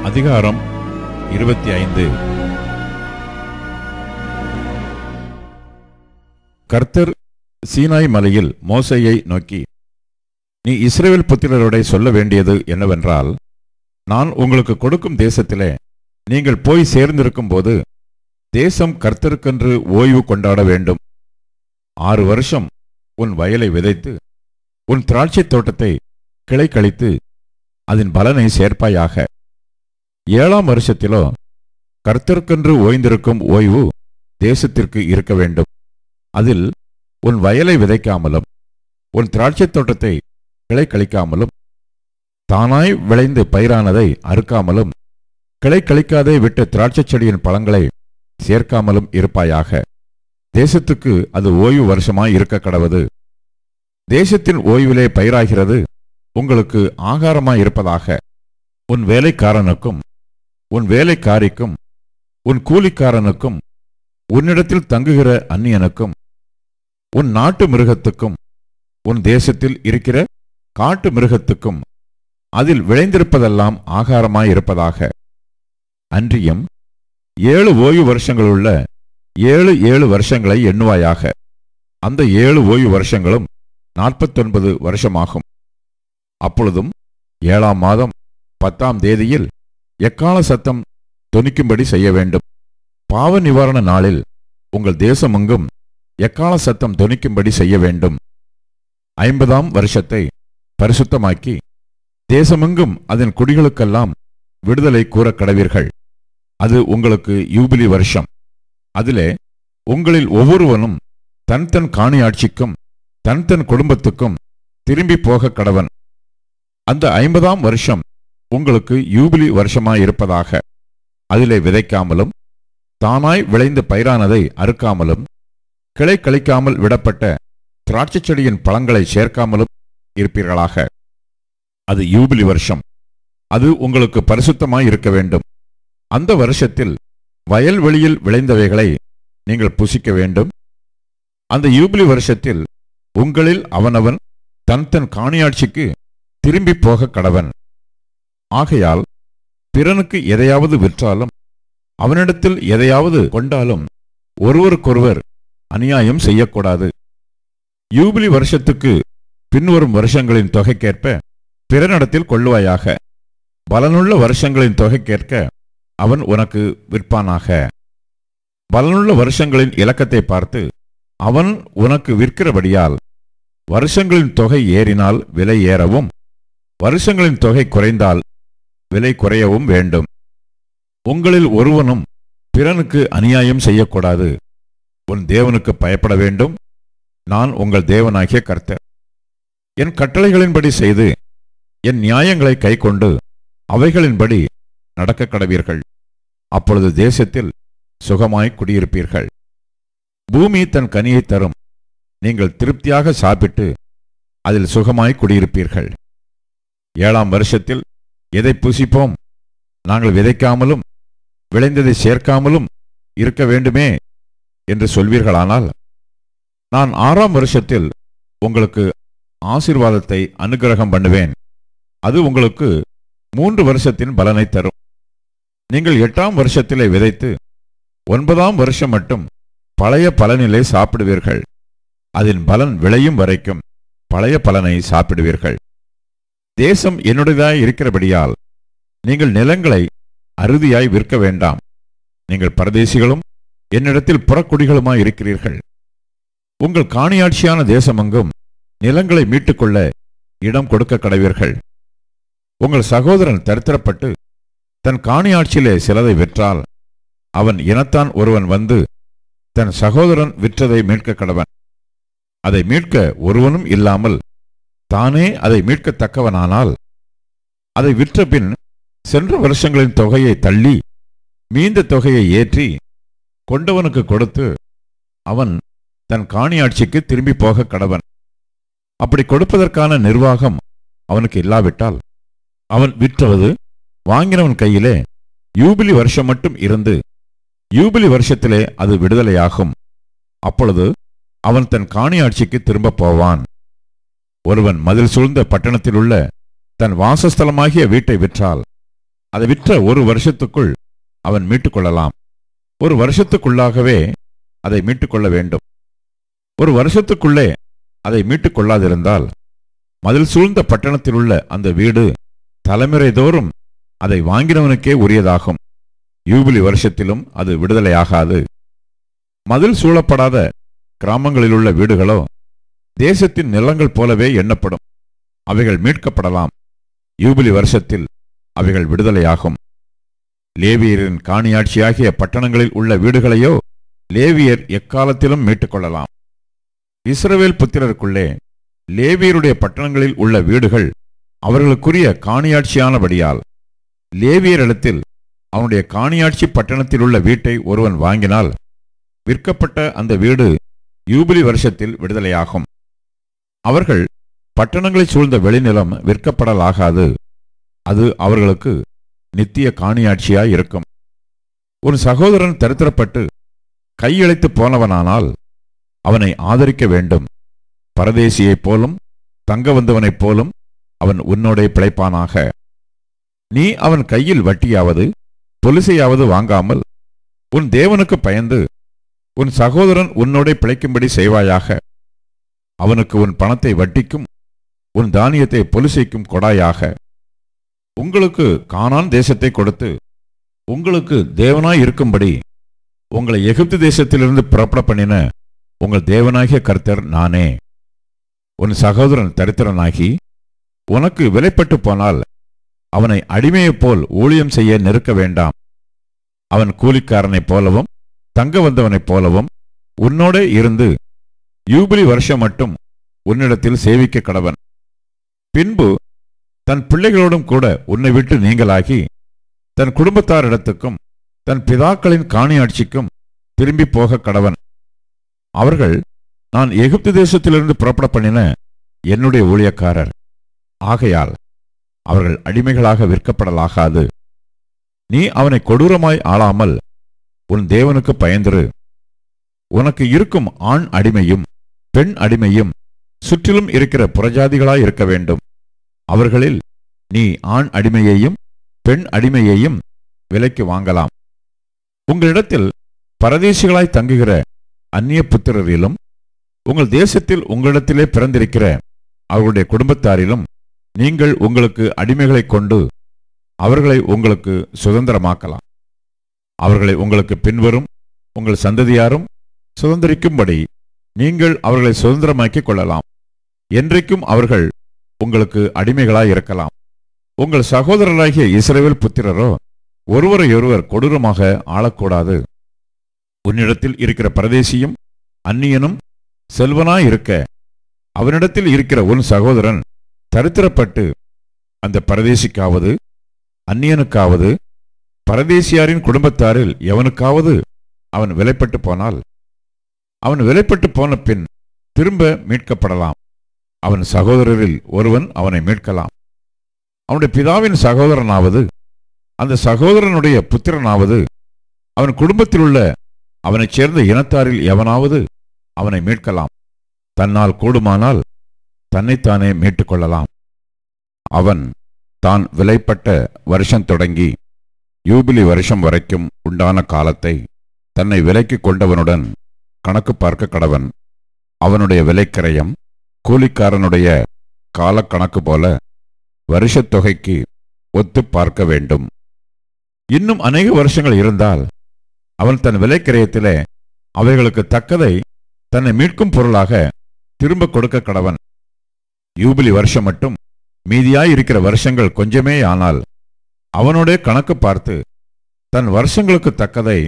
அதிகாரம் 25. கர்த்தர் சீனாய் மலையில் மோசேயை நோக்கி, நீ இஸ்ரவேல் புத்திரரோட சொல்ல வேண்டியது என்னவென்றால், நான் உங்களுக்கு கொடுக்கும் தேசத்திலே நீங்கள் போய் சேர்ந்திருக்கும் போது தேசம் கர்த்தருக்கென்று ஓய்வு கொண்டாட வேண்டும். 6 வருஷம் உன் வயலை விதைத்து உன் திராட்சை தோட்டத்தை கிளை கழித்து அதன் பலனை சேர்ப்பாயாக. 7ஆம் வருஷத்திலோ கர்த்தருக்கென்று ஓய்ந்திருக்கும் ஓய்வு தேசத்திற்கு இருக்க வேண்டும். அதில் உன் வயலை விதைக்காமலும் உன் திராட்சை தோட்டத்தை கிளை கழிக்காமலும் தானாய் விளைந்து பயிரானதை அறுக்காமலும் கிளை கழிக்காதே விட்ட திராட்சை செடியின் பழங்களை சேர்க்காமலும் இருப்பாயாக. தேசத்துக்கு அது ஓய்வு வருஷமாய் இருக்க கடவது. தேசத்தின் ஓய்விலே பயிராகிறது உங்களுக்கு ஆகாரமாய் இருப்பதாக. உன் வேலைக்காரனுக்கும் உன் வேலைக்காரிக்கும் உன் கூலிக்காரனுக்கும் உன்னிடத்தில் தங்குகிற அந்நியனுக்கும் உன் நாட்டு மிருகத்துக்கும் உன் தேசத்தில் இருக்கிற காட்டு மிருகத்துக்கும் அதில் விளைந்திருப்பதெல்லாம் ஆகாரமாய் இருப்பதாக. அன்றியும் 7 ஓய்வு வருஷங்களுள்ள 7 வருஷங்களை எண்ணுவாயாக. அந்த 7 ஓய்வு வருஷங்களும் 49 வருஷமாகும். அப்பொழுதும் 7ஆம் மாதம் 10ஆம் தேதியில் எக்கால சத்தம் தொனிக்கும்படி செய்ய வேண்டும். பாவ நிவாரண நாளில் உங்கள் தேசமெங்கும் எக்கால சத்தம் தொனிக்கும்படி செய்ய வேண்டும். 50ஆம் வருஷத்தை பரிசுத்தமாக்கி தேசமெங்கும் அதன் குடிகளுக்கெல்லாம் விடுதலை கூறக் கடவீர்கள். அது உங்களுக்கு யூபிலி வருஷம். அதிலே உங்களில் ஒவ்வொருவனும் தன் தன் காணியாட்சிக்கும் தன் தன் குடும்பத்துக்கும் திரும்பி போக கடவன். அந்த 50ஆம் வருஷம் உங்களுக்கு யூபிலி வருஷமாயிருப்பதாக. அதிலே விதைக்காமலும் தானாய் விளைந்து பயிரானதை அறுக்காமலும் கிளை கழிக்காமல் விடப்பட்ட திராட்சை செடியின் பழங்களை சேர்க்காமலும் இருப்பீர்களாக. அது யூபிலி வருஷம். அது உங்களுக்கு பரிசுத்தமாய் இருக்க வேண்டும். அந்த வருஷத்தில் வயல்வெளியில் விளைந்தவைகளை நீங்கள் புசிக்க வேண்டும். அந்த யூபிலி வருஷத்தில் உங்களில் அவனவன் தன் தன் காணியாட்சிக்கு திரும்பி போக கடவன். ஆகையால் பிறனுக்கு எதையாவது விற்றாலும் அவனிடத்தில் எதையாவது கொண்டாலும் ஒருவருக்கொருவர் அநியாயம் செய்யக்கூடாது. யூபிலி வருஷத்துக்கு பின்வரும் வருஷங்களின் தொகைக்கேற்ப பிறனிடத்தில் கொள்ளுவாயாக. பலனுள்ள வருஷங்களின் தொகைக்கேற்க அவன் உனக்கு விற்பானாக. பலனுள்ள வருஷங்களின் இலக்கத்தை பார்த்து அவன் உனக்கு விற்கிறபடியால் வருஷங்களின் தொகை ஏறினால் விலை ஏறவும் வருஷங்களின் தொகை குறைந்தால் விலை குறையவும் வேண்டும். உங்களில் ஒருவனும் பிறனுக்கு அநியாயம் செய்யக்கூடாது. உன் தேவனுக்கு பயப்பட வேண்டும். நான் உங்கள் தேவனாகிய கர்த்தர். என் கட்டளைகளின்படி செய்து என் நியாயங்களை கைக்கொண்டு அவைகளின்படி நடக்க கடவீர்கள். அப்பொழுது தேசத்தில் சுகமாய் குடியிருப்பீர்கள். பூமி தன் கனியை தரும். நீங்கள் திருப்தியாக சாப்பிட்டு அதில் சுகமாய் குடியிருப்பீர்கள். 7ஆம் வருஷத்தில் எதை புசிப்போம்? நாங்கள் விதைக்காமலும் விளைந்ததை சேர்க்காமலும் இருக்க வேண்டுமே என்று சொல்வீர்களானால், நான் 6ஆம் வருஷத்தில் உங்களுக்கு ஆசீர்வாதத்தை அனுக்கிரகம் பண்ணுவேன். அது உங்களுக்கு 3 வருஷத்தின் பலனை தரும். நீங்கள் 8ஆம் வருஷத்திலே விதைத்து 9ஆம் வருஷம் மட்டும் பழைய பலனிலே சாப்பிடுவீர்கள். அதன் பலன் விளையும் வரைக்கும் பழைய பலனை சாப்பிடுவீர்கள். தேசம் என்னுடையதாய் இருக்கிறபடியால் நீங்கள் நிலங்களை அறுதியாய் விற்க வேண்டாம். நீங்கள் பரதேசிகளும் என்னிடத்தில் புறக்குடிகளுமாய் இருக்கிறீர்கள். உங்கள் காணியாட்சியான தேசமெங்கும் நிலங்களை மீட்டுக்கொள்ள இடம் கொடுக்க கடவீர்கள். உங்கள் சகோதரன் தரித்திரப்பட்டு தன் காணியாட்சியிலே சிலதை விற்றால் அவன் இனத்தான் ஒருவன் வந்து தன் சகோதரன் விற்றதை மீட்க கடவன். அதை மீட்க ஒருவனும் இல்லாமல் தானே அதை மீட்கத்தக்கவனானால் அதை விற்ற பின் சென்ற வருஷங்களின் தொகையை தள்ளி மீந்த தொகையை ஏற்றி கொண்டவனுக்கு கொடுத்து அவன் தன் காணியாட்சிக்கு திரும்பி போக கடவன். அப்படி கொடுப்பதற்கான நிர்வாகம் அவனுக்கு இல்லாவிட்டால் அவன் விற்றது வாங்கினவன் கையிலே யூபிலி வருஷம் மட்டும் இருந்து யூபிலி வருஷத்திலே அது விடுதலையாகும். அப்பொழுது அவன் தன் காணியாட்சிக்கு திரும்ப போவான். ஒருவன் மதில் சூழ்ந்த பட்டணத்தில் உள்ள தன் வாசஸ்தலமாகிய வீட்டை விற்றால் அதை விற்ற ஒரு வருஷத்துக்குள் அவன் மீட்டுக்கொள்ளலாம். ஒரு வருஷத்துக்குள்ளாகவே அதை மீட்டுக்கொள்ள வேண்டும். ஒரு வருஷத்துக்குள்ளே அதை மீட்டுக் கொள்ளாதிருந்தால் மதில் சூழ்ந்த பட்டணத்தில் உள்ள அந்த வீடு தலைமுறை தோறும் அதை வாங்கினவனுக்கே உரியதாகும். யூபிலி வருஷத்திலும் அது விடுதலையாகாது. மதில் சூழப்படாத கிராமங்களிலுள்ள வீடுகளோ தேசத்தின் நிலங்கள் போலவே எண்ணப்படும். அவைகள் மீட்கப்படலாம். யூபிலி வருஷத்தில் அவைகள் விடுதலையாகும். லேவியரின் காணியாட்சியாகிய பட்டணங்களில் உள்ள வீடுகளையோ லேவியர் எக்காலத்திலும் மீட்டுக்கொள்ளலாம். இஸ்ரவேல் புத்திரருக்குள்ளே லேவியருடைய பட்டணங்களில் உள்ள வீடுகள் அவர்களுக்குரிய காணியாட்சியானபடியால் லேவியரிடத்தில் அவனுடைய காணியாட்சி பட்டணத்தில் உள்ள வீட்டை ஒருவன் வாங்கினால் விற்கப்பட்ட அந்த வீடு யூபிலி வருஷத்தில் விடுதலையாகும். அவர்கள் பட்டணங்களை சூழ்ந்த வெளிநிலம் விற்கப்படலாகாது. அது அவர்களுக்கு நித்திய காணியாட்சியாய் இருக்கும். ஒரு சகோதரன் தரித்திரப்பட்டு கையழைத்து போனவனானால் அவனை ஆதரிக்க வேண்டும். பரதேசியைப் போலும் தங்க வந்தவனைப் போலும் அவன் உன்னோடே பிழைப்பானாக. நீ அவன் கையில் வட்டியாவது பொலிசையாவது வாங்காமல் உன் தேவனுக்கு பயந்து உன் சகோதரன் உன்னோடே பிழைக்கும்படி செய்வாயாக. அவனுக்கு உன் பணத்தை வட்டிக்கும் உன் தானியத்தை பொலிசைக்கும் கொடாயாக. உங்களுக்கு கானான் தேசத்தை கொடுத்து உங்களுக்கு தேவனாய் இருக்கும்படி உங்களை எகிப்து தேசத்திலிருந்து புறப்பட பண்ணின உங்கள் தேவனாகிய கர்த்தர் நானே. உன் சகோதரன் தரித்திரனாகி உனக்கு விலைப்பட்டு போனால் அவனை அடிமையைப் போல் ஊழியம் செய்ய நெருக்க வேண்டாம். அவன் கூலிக்காரனைப் போலவும் தங்க வந்தவனைப் போலவும் உன்னோடே இருந்து யூபிலி வருஷம் மட்டும் உன்னிடத்தில் சேவிக்க கடவன். பின்பு தன் பிள்ளைகளோடும் கூட உன்னை விட்டு நீங்களாகி தன் குடும்பத்தாரிடத்துக்கும் தன் பிதாக்களின் காணியாட்சிக்கும் திரும்பி போக கடவன். அவர்கள் நான் எகிப்து தேசத்திலிருந்து புறப்பட பண்ணின என்னுடைய ஊழியக்காரர். ஆகையால் அவர்கள் அடிமைகளாக விற்கப்படலாகாது. நீ அவனை கொடூரமாய் ஆளாமல் உன் தேவனுக்கு பயந்திரு. உனக்கு இருக்கும் ஆண் அடிமையும் பெண் அடிமையும் சுற்றிலும் இருக்கிற புறஜாதிகளாய் இருக்க வேண்டும். அவர்களில் நீ ஆண் அடிமையையும் பெண் அடிமையையும் விலைக்கு வாங்கலாம். உங்களிடத்தில் பரதேசிகளாய் தங்குகிற அந்நிய புத்திரரிலும் உங்கள் தேசத்தில் உங்களிடத்திலே பிறந்திருக்கிற அவர்களுடைய குடும்பத்தாரிலும் நீங்கள் உங்களுக்கு அடிமைகளைக் கொண்டு அவர்களை உங்களுக்கு சுதந்திரமாக்கலாம். அவர்களை உங்களுக்கு பின்வரும் உங்கள் சந்ததியாரும் சுதந்திரிக்கும்படி நீங்கள் அவர்களை சுதந்திரமாக்கிக் கொள்ளலாம். என்றைக்கும் அவர்கள் உங்களுக்கு அடிமைகளாய் இருக்கலாம். உங்கள் சகோதரராகிய இஸ்ரவேல் புத்திரரோ ஒருவரையொருவர் கொடூரமாக ஆளக்கூடாது. உன்னிடத்தில் இருக்கிற பரதேசியும் அந்நியனும் செல்வனாயிருக்க அவனிடத்தில் இருக்கிற உன் சகோதரன் தரித்திரப்பட்டு அந்த பரதேசிக்காவது அந்நியனுக்காவது பரதேசியாரின் குடும்பத்தாரில் எவனுக்காவது அவன் விலைப்பட்டு போனால் அவன் விலைப்பட்டு போன பின் திரும்ப மீட்கப்படலாம். அவன் சகோதரரில் ஒருவன் அவனை மீட்கலாம். அவனுடைய பிதாவின் சகோதரனாவது அந்த சகோதரனுடைய புத்திரனாவது அவன் குடும்பத்திலுள்ள அவனைச் சேர்ந்த இனத்தாரில் எவனாவது அவனை மீட்கலாம். தன்னால் கூடுமானால் தன்னைத்தானே மீட்டுக்கொள்ளலாம். அவன் தான் விலைப்பட்ட வருஷம் தொடங்கி யூபிலி வருஷம் வரைக்கும் உண்டான காலத்தை தன்னை விலைக்கு கொண்டவனுடன் கணக்கு பார்க்க கடவன். அவனுடைய விலைக்கிரயம் கூலிக்காரனுடைய காலக்கணக்கு போல வருஷத் தொகைக்கு ஒத்து பார்க்க வேண்டும். இன்னும் அநேக வருஷங்கள் இருந்தால் அவன் தன் விலைக்கிரயத்திலே அவைகளுக்கு தக்கதை தன்னை மீட்கும் பொருளாக திரும்ப கொடுக்க கடவன். யூபிலி வருஷம் மட்டும் மீதியாயிருக்கிற வருஷங்கள் கொஞ்சமே ஆனால் அவனோட கணக்கு பார்த்து தன் வருஷங்களுக்கு தக்கதை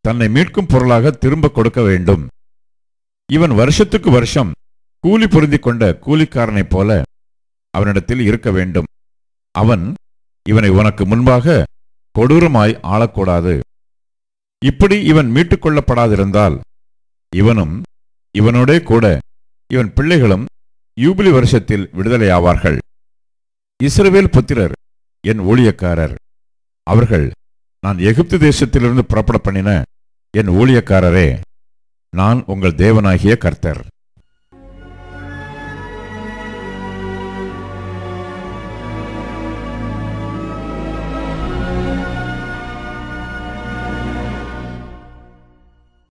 தன்னை மீட்கும் பொருளாக திரும்ப கொடுக்க வேண்டும். இவன் வருஷத்துக்கு வருஷம் கூலி பொருந்தி கொண்ட கூலிக்காரனைப் போல அவனிடத்தில் இருக்க வேண்டும். அவன் இவனை உனக்கு முன்பாக கொடூரமாய் ஆளக்கூடாது. இப்படி இவன் மீட்டுக் கொள்ளப்படாதிருந்தால் இவனும் இவனோடே கூட இவன் பிள்ளைகளும் யூபிலி வருஷத்தில் விடுதலையாவார்கள். இஸ்ரவேல் புத்திரர் என் ஊழியக்காரர். அவர்கள் நான் எகிப்து தேசத்திலிருந்து புறப்பட பண்ணின என் ஊழியக்காரரே. நான் உங்கள் தேவனாகிய கர்த்தர்.